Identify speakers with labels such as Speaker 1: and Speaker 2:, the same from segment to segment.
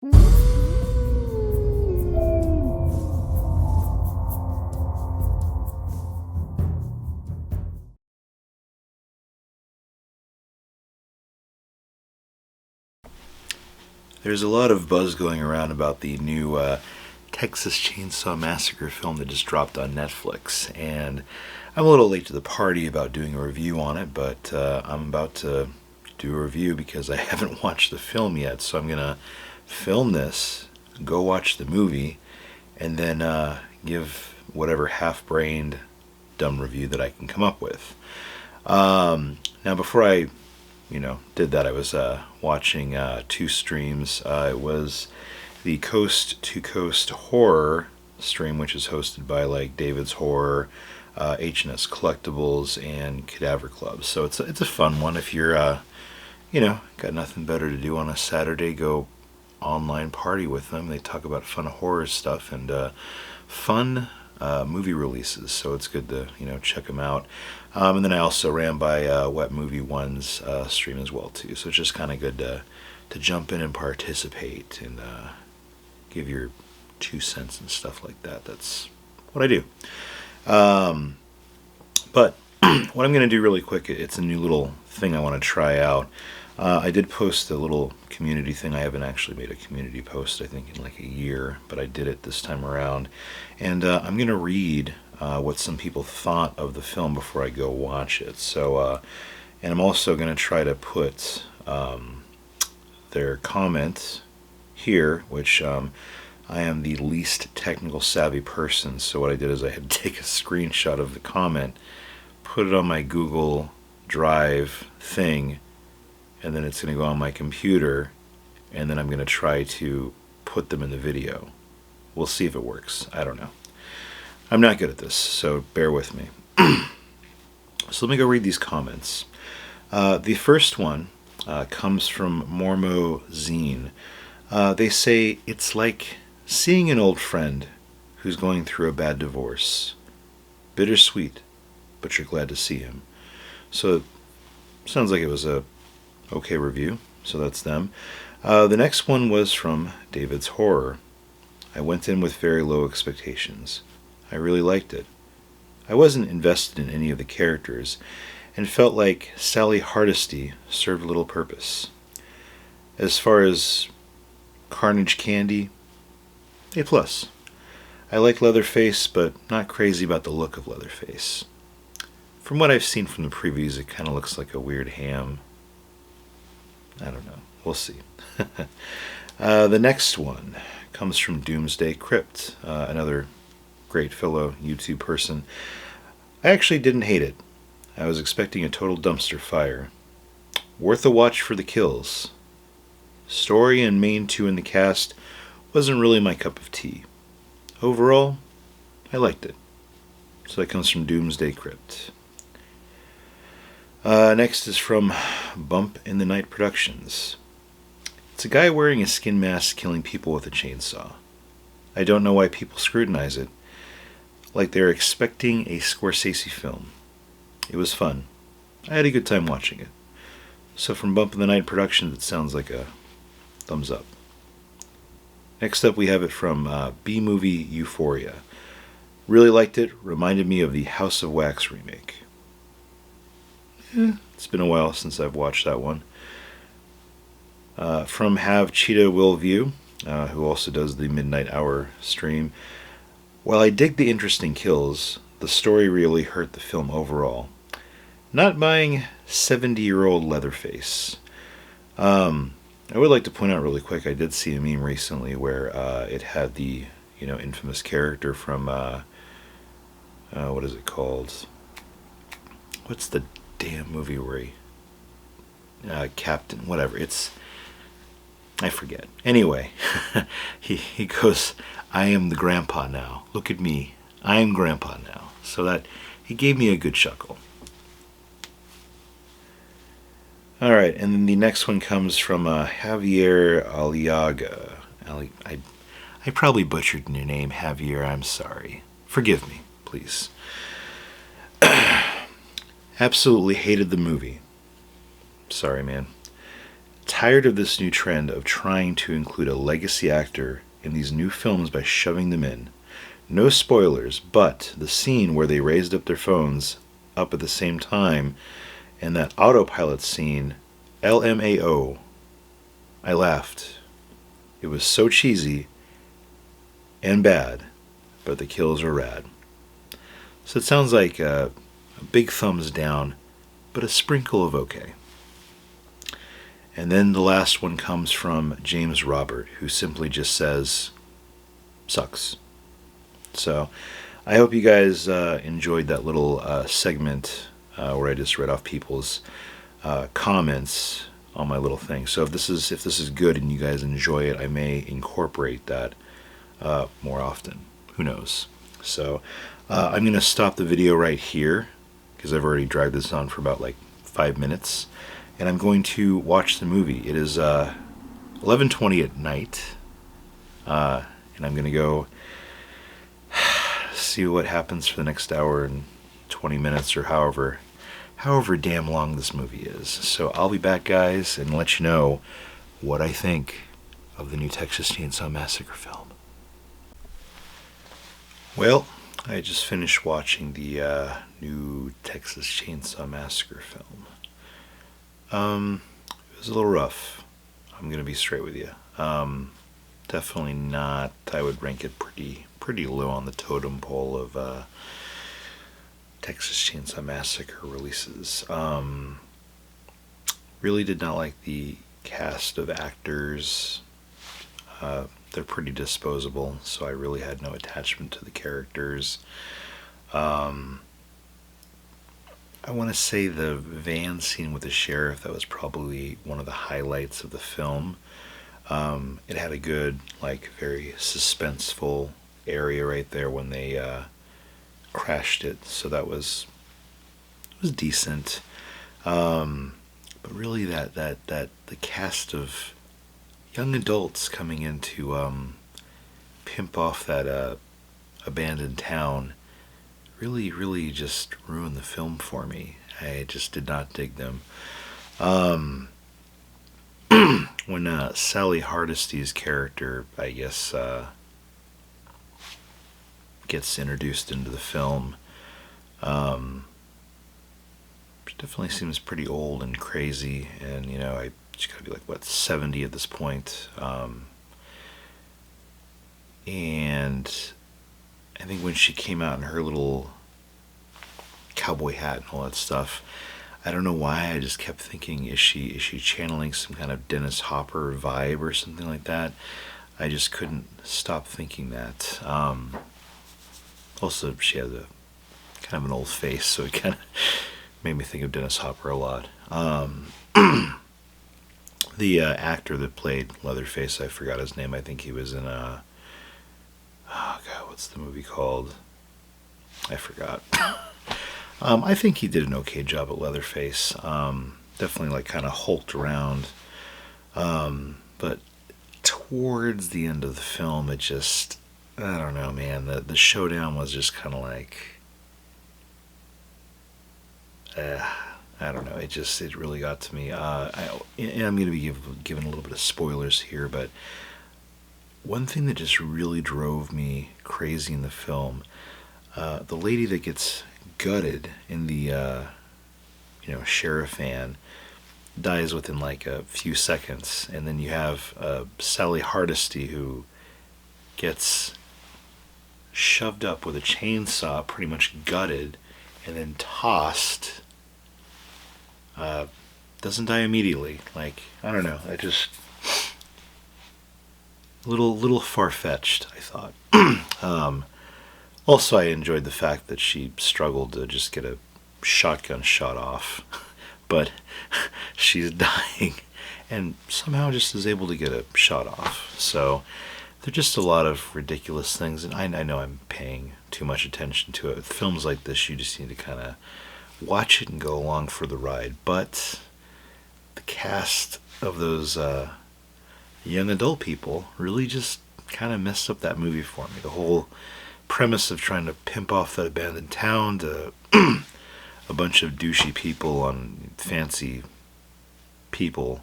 Speaker 1: There's a lot of buzz going around about the new Texas Chainsaw Massacre film that just dropped on Netflix, and I'm a little late to the party about doing a review on it, but I'm about to do a review because I haven't watched the film yet, so I'm gonna film this, go watch the movie, and then give whatever half-brained dumb review that I can come up with. Now, before I did that, I was watching two streams. It was the Coast to Coast Horror stream, which is hosted by like David's Horror, H&S Collectibles, and Cadaver Club. So it's a fun one. If you're got nothing better to do on a Saturday, go online party with them. They talk about fun horror stuff and fun movie releases, so it's good to check them out. And then I also ran by Wet Movie One's stream as well too. So it's just kind of good to jump in and participate and give your 2 cents and stuff like that. That's what I do. But what I'm going to do really quick, it's a new little thing I want to try out. I did post a little community thing. I haven't actually made a community post, I think, in like a year, but I did it this time around. And I'm going to read what some people thought of the film before I go watch it. So, and I'm also going to try to put their comment here, which I am the least technical savvy person. So what I did is I had to take a screenshot of the comment, put it on my Google Drive thing, and then it's going to go on my computer, and then I'm going to try to put them in the video. We'll see if it works. I don't know. I'm not good at this, so bear with me. So let me go read these comments. The first one comes from Mormo Zine. They say, it's like seeing an old friend who's going through a bad divorce. Bittersweet, but you're glad to see him. So it sounds like it was a okay review, so that's them. The next one was from David's Horror. I went in with very low expectations. I really liked it. I wasn't invested in any of the characters and felt like Sally Hardesty served little purpose. As far as Carnage Candy, A+. I like Leatherface, but not crazy about the look of Leatherface. From what I've seen from the previews, it kind of looks like a weird ham. I don't know. We'll see. The next one comes from Doomsday Crypt, another great fellow YouTube person. I actually didn't hate it. I was expecting a total dumpster fire. Worth a watch for the kills. Story and main two in the cast wasn't really my cup of tea. Overall, I liked it. So that comes from Doomsday Crypt. Next is from Bump in the Night Productions. It's a guy wearing a skin mask killing people with a chainsaw. I don't know why people scrutinize it, like they're expecting a Scorsese film. It was fun. I had a good time watching it. So from Bump in the Night Productions, it sounds like a thumbs up. Next up, we have it from B-Movie Euphoria. Really liked it. Reminded me of the House of Wax remake. It's been a while since I've watched that one. From Have Cheetah Will View, who also does the Midnight Hour stream. While I dig the interesting kills, the story really hurt the film overall. Not buying 70-year-old Leatherface. I would like to point out really quick, I did see a meme recently where it had the infamous character from what is it called? What's the damn movie where he Captain whatever, I forget. Anyway, he goes, I am the grandpa now. Look at me. I am grandpa now. So that he gave me a good chuckle. All right, and then the next one comes from Javier Aliaga. I probably butchered your name, Javier. I'm sorry. Forgive me, please. Absolutely hated the movie. Sorry, man. Tired of this new trend of trying to include a legacy actor in these new films by shoving them in. No spoilers, but the scene where they raised up their phones up at the same time and that autopilot scene, LMAO, I laughed. It was so cheesy and bad, but the kills are rad. So it sounds like a big thumbs down, but a sprinkle of okay. And then the last one comes from James Robert, who simply just says, sucks. So I hope you guys enjoyed that little segment where I just read off people's comments on my little thing. So if this is good and you guys enjoy it, I may incorporate that more often. Who knows? So I'm going to stop the video right here because I've already dragged this on for about like 5 minutes. And I'm going to watch the movie. It is 11:20 at night. And I'm going to go see what happens for the next hour and 20 minutes or however damn long this movie is. So I'll be back, guys, and let you know what I think of the new Texas Chainsaw Massacre film. Well, I just finished watching the new Texas Chainsaw Massacre film. It was a little rough. I'm going to be straight with you. Definitely not. I would rank it pretty low on the totem pole of Texas Chainsaw Massacre releases. Really did not like the cast of actors. They're pretty disposable, so I really had no attachment to the characters. I want to say the van scene with the sheriff, that was probably one of the highlights of the film. It had a good, like, very suspenseful area right there when they crashed it, so it was decent. But really the cast of young adults coming in to pimp off that abandoned town really just ruined the film for me. I just did not dig them. When Sally Hardisty's character, I guess, gets introduced into the film, she definitely seems pretty old and crazy, and she's gotta be like 70 at this point. And I think when she came out in her little cowboy hat and all that stuff, I don't know why, I just kept thinking, is she channeling some kind of Dennis Hopper vibe or something like that? I just couldn't stop thinking that. Also, she has a kind of an old face, so it kind of made me think of Dennis Hopper a lot. The actor that played Leatherface, I forgot his name. I think he was in oh God, what's the movie called? I forgot. I think he did an okay job at Leatherface. Definitely like kind of hulked around. But towards the end of the film, it just, I don't know, man. The showdown was just kind of like, I don't know. It really got to me. And I'm going to be giving a little bit of spoilers here, but one thing that just really drove me crazy in the film, the lady that gets gutted in the sheriff van dies within like a few seconds, and then you have Sally Hardesty who gets shoved up with a chainsaw, pretty much gutted, and then tossed. Doesn't die immediately. Like, I don't know. I just little far-fetched, I thought. Also, I enjoyed the fact that she struggled to just get a shotgun shot off, but she's dying and somehow just is able to get a shot off. So there are just a lot of ridiculous things, and I know I'm paying too much attention to it. With films like this, you just need to kind of watch it and go along for the ride. But the cast of those young adult people really just kind of messed up that movie for me. The whole premise of trying to pimp off that abandoned town to a bunch of douchey people on fancy people,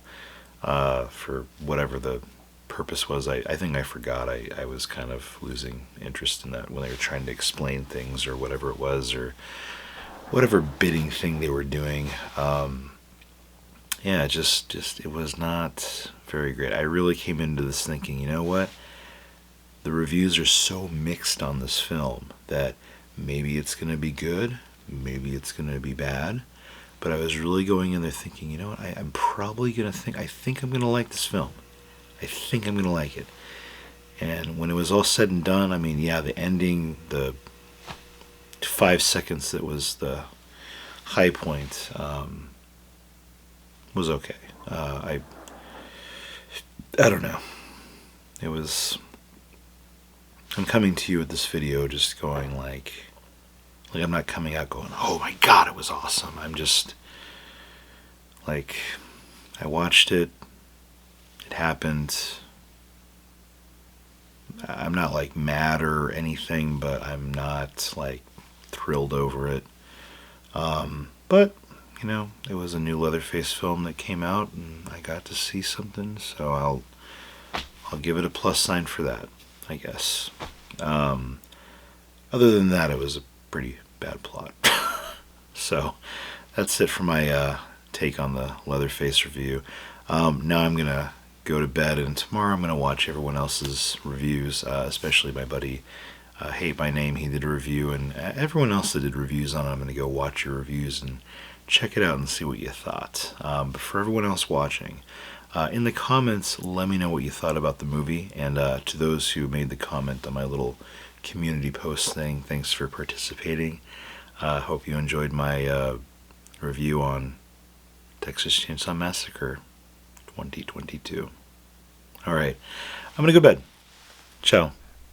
Speaker 1: for whatever the purpose was. I think I forgot. I was kind of losing interest in that when they were trying to explain things or whatever it was, or whatever bidding thing they were doing. Yeah, just it was not very great. I really came into this thinking, you know what? The reviews are so mixed on this film that maybe it's going to be good, maybe it's going to be bad. But I was really going in there thinking, you know what? I'm probably going to think, I think I'm going to like this film. I think I'm going to like it. And when it was all said and done, I mean, yeah, the ending, the 5 seconds that was the high point, was okay. I don't know. It was. I'm coming to you with this video just going like I'm not coming out going, oh my god, it was awesome. I'm just like, I watched it. It happened. I'm not like mad or anything, but I'm not like thrilled over it. But you know, it was a new Leatherface film that came out, and I got to see something, so I'll give it a plus sign for that, I guess. Other than that, it was a pretty bad plot. So that's it for my take on the Leatherface review. Now I'm gonna go to bed, and tomorrow I'm gonna watch everyone else's reviews, especially my buddy Hate My Name. He did a review, and everyone else that did reviews on it, I'm gonna go watch your reviews and check it out and see what you thought. But for everyone else watching, in the comments, let me know what you thought about the movie. And to those who made the comment on my little community post thing, thanks for participating. Hope you enjoyed my review on Texas Chainsaw Massacre 2022. All right, I'm going to go to bed. Ciao.